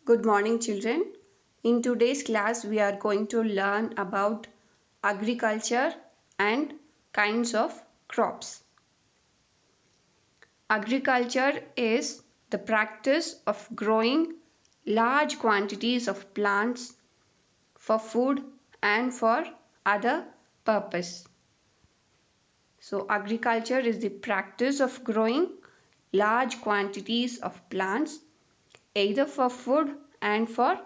Good morning, children. In today's class, we are going to learn about agriculture and kinds of crops. Agriculture is the practice of growing large quantities of plants for food and for other purpose. So, agriculture is the practice of growing large quantities of plants either for food and for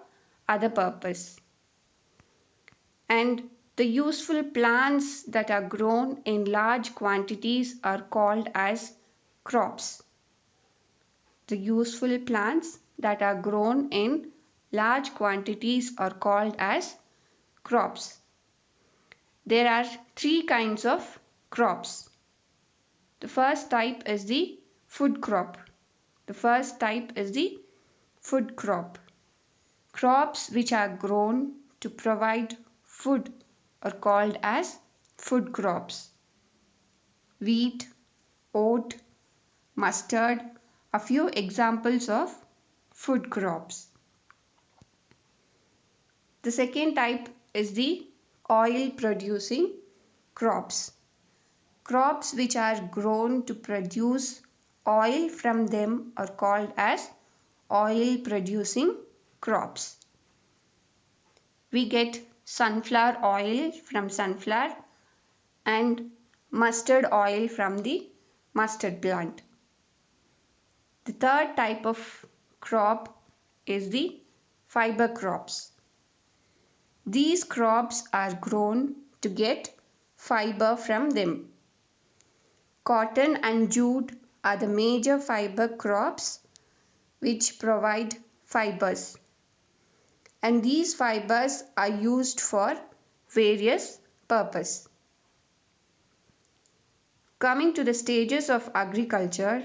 other purpose. And the useful plants that are grown in large quantities are called as crops. The useful plants that are grown in large quantities are called as crops. There are three kinds of crops. The first type is the food crop. Crops which are grown to provide food are called as food crops. Wheat, oat, mustard, a few examples of food crops. The second type is the oil producing crops. Crops which are grown to produce oil from them are called as oil producing crops. We get sunflower oil from sunflower and mustard oil from the mustard plant. The third type of crop is the fiber crops. These crops are grown to get fiber from them. Cotton and jute are the major fiber crops which provide fibers. And these fibers are used for various purposes. Coming to the stages of agriculture,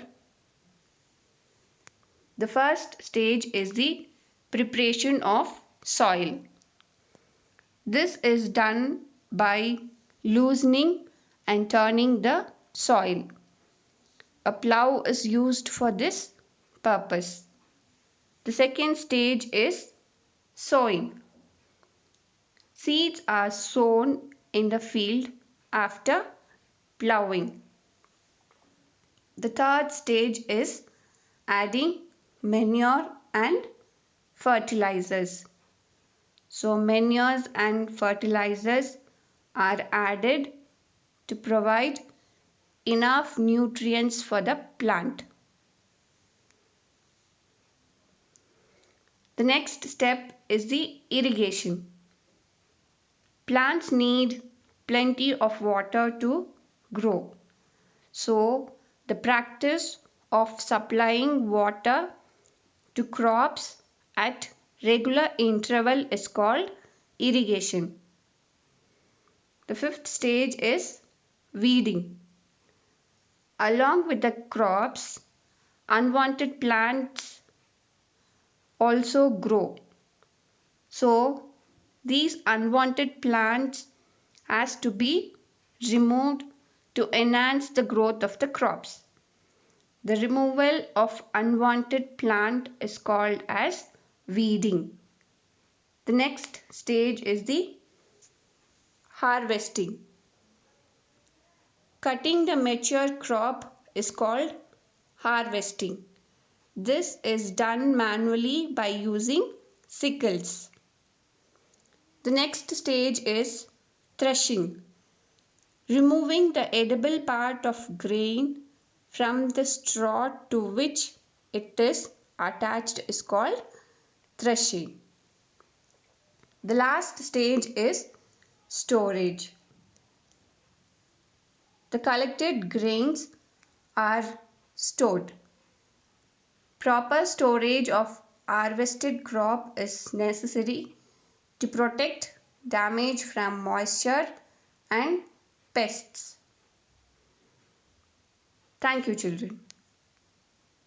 the first stage is the preparation of soil. This is done by loosening and turning the soil. A plow is used for this purpose. The second stage is sowing. Seeds are sown in the field after plowing. The third stage is adding manure and fertilizers. So manures and fertilizers are added to provide enough nutrients for the plant. The next step is the irrigation. Plants need plenty of water to grow. So the practice of supplying water to crops at regular interval is called irrigation. The fifth stage is weeding. Along with the crops, unwanted plants also grow. So these unwanted plants has to be removed to enhance the growth of the crops. The removal of unwanted plant is called as weeding. The next stage is the harvesting. Cutting the mature crop is called harvesting. This is done manually by using sickles. The next stage is threshing. Removing the edible part of grain from the straw to which it is attached is called threshing. The last stage is storage. The collected grains are stored. Proper storage of harvested crop is necessary to protect damage from moisture and pests. Thank you, children.